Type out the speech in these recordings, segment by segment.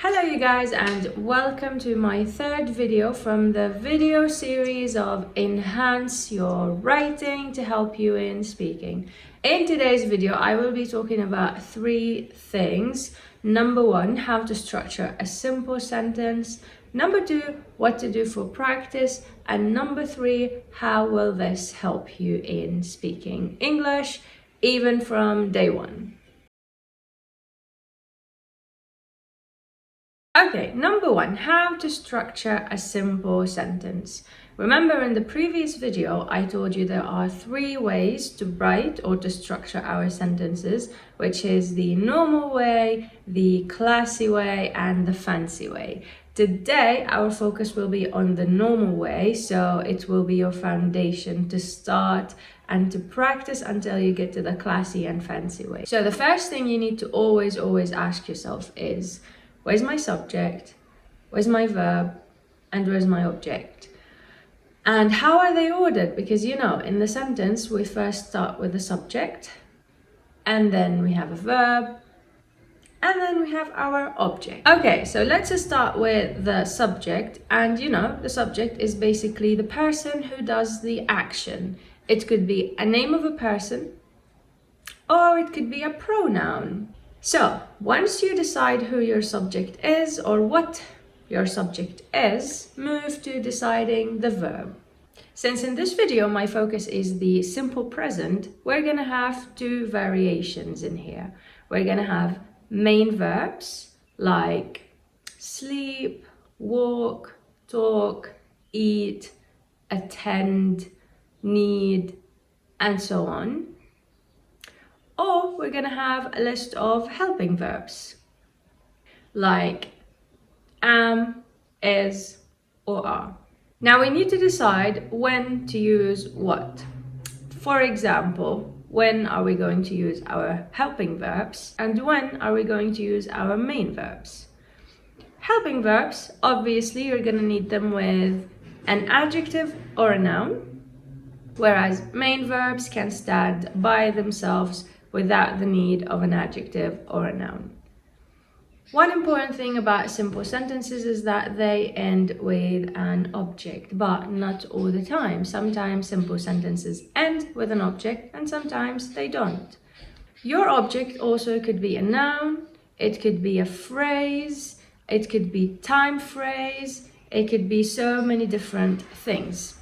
Hello you guys, and welcome to my third video from the video series of Enhance Your Writing to help you in speaking. In today's video, I will be talking about three things. Number one, how to structure a simple sentence. Number two, what to do for practice. And number three, how will this help you in speaking English, even from day one. Okay, number one, how to structure a simple sentence. Remember in the previous video, I told you there are three ways to write or to structure our sentences, which is the normal way, the classy way, and the fancy way. Today, our focus will be on the normal way, so it will be your foundation to start and to practice until you get to the classy and fancy way. So the first thing you need to always ask yourself is, where's my subject, where's my verb, and where's my object? And how are they ordered? Because you know, in the sentence, we first start with the subject, and then we have a verb, and then we have our object. Okay, so let's just start with the subject. And you know, the subject is basically the person who does the action. It could be a name of a person, or it could be a pronoun. So, once you decide who your subject is or what your subject is, move to deciding the verb. Since in this video my focus is the simple present, we're gonna have two variations in here. We're gonna have main verbs like sleep, walk, talk, eat, attend, need, and so on. Or we're going to have a list of helping verbs like am, is, or are. Now we need to decide when to use what. For example, when are we going to use our helping verbs and when are we going to use our main verbs? Helping verbs, obviously you're going to need them with an adjective or a noun, whereas main verbs can stand by themselves without the need of an adjective or a noun. One important thing about simple sentences is that they end with an object, but not all the time. Sometimes simple sentences end with an object and sometimes they don't. Your object also could be a noun, it could be a phrase, it could be time phrase, it could be so many different things.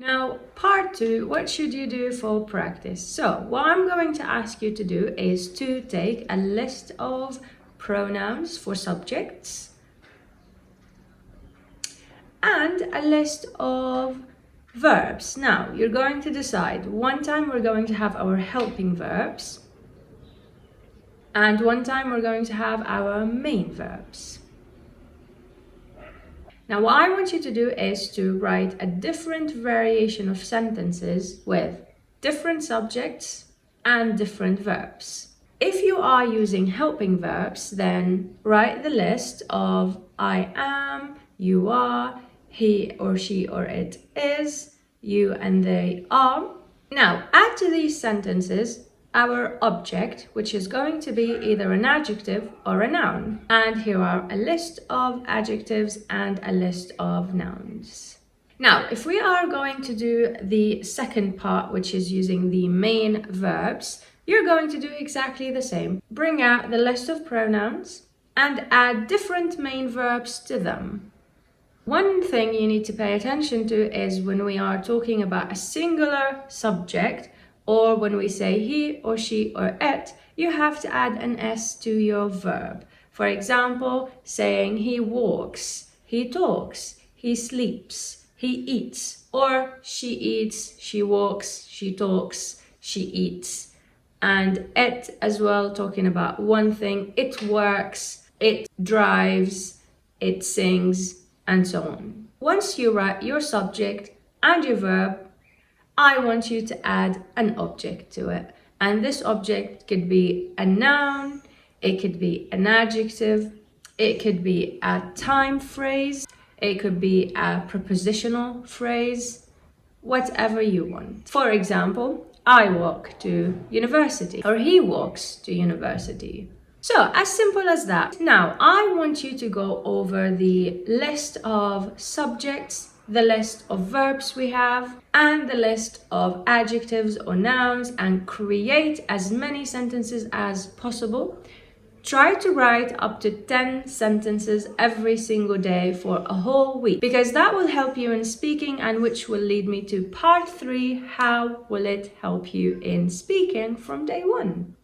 Now, part two, what should you do for practice? So, what I'm going to ask you to do is to take a list of pronouns for subjects and a list of verbs. Now, you're going to decide, one time we're going to have our helping verbs and one time we're going to have our main verbs. Now, what I want you to do is to write a different variation of sentences with different subjects and different verbs. If you are using helping verbs, then write the list of I am, you are, he or she or it is, you and they are. Now, add to these sentences our object, which is going to be either an adjective or a noun. And here are a list of adjectives and a list of nouns. Now, if we are going to do the second part, which is using the main verbs, you're going to do exactly the same. Bring out the list of pronouns and add different main verbs to them. One thing you need to pay attention to is when we are talking about a singular subject, or when we say he or she or it, you have to add an S to your verb. For example, saying he walks, he talks, he sleeps, he eats, or she eats, she walks, she talks, she eats. And it as well, talking about one thing, it works, it drives, it sings, and so on. Once you write your subject and your verb, I want you to add an object to it. And this object could be a noun, it could be an adjective, it could be a time phrase, it could be a prepositional phrase, whatever you want. For example, I walk to university, or he walks to university. So, as simple as that. Now, I want you to go over the list of subjects, the list of verbs we have, and the list of adjectives or nouns, and create as many sentences as possible. Try to write up to 10 sentences every single day for a whole week, because that will help you in speaking, and which will lead me to part 3, how will it help you in speaking from day 1?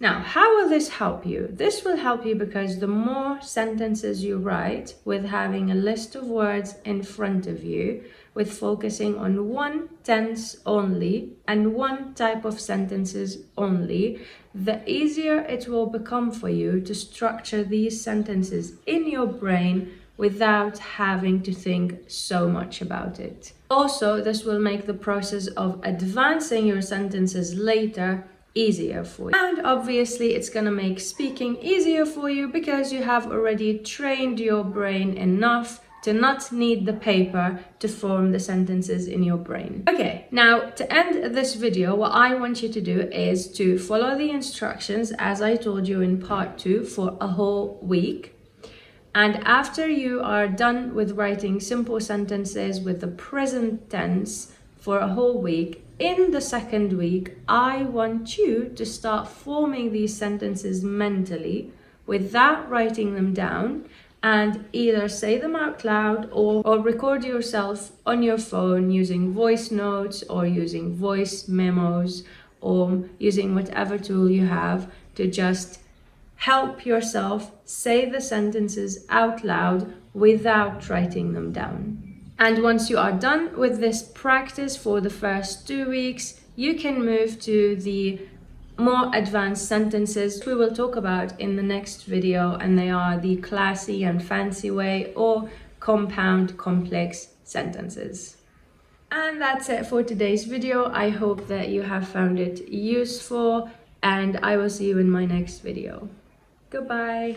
Now, how will this help you? This will help you because the more sentences you write with having a list of words in front of you, with focusing on one tense only and one type of sentences only, the easier it will become for you to structure these sentences in your brain without having to think so much about it. Also, this will make the process of advancing your sentences later easier for you. And obviously it's gonna make speaking easier for you because you have already trained your brain enough to not need the paper to form the sentences in your brain. Okay, now to end this video, what I want you to do is to follow the instructions as I told you in part 2 for a whole week. And after you are done with writing simple sentences with the present tense for a whole week, in the second week, I want you to start forming these sentences mentally without writing them down, and either say them out loud or record yourself on your phone using voice notes or using voice memos or using whatever tool you have to just help yourself say the sentences out loud without writing them down. And once you are done with this practice for the first 2 weeks, you can move to the more advanced sentences we will talk about in the next video, and they are the classy and fancy way or compound complex sentences. And that's it for today's video. I hope that you have found it useful, and I will see you in my next video. Goodbye.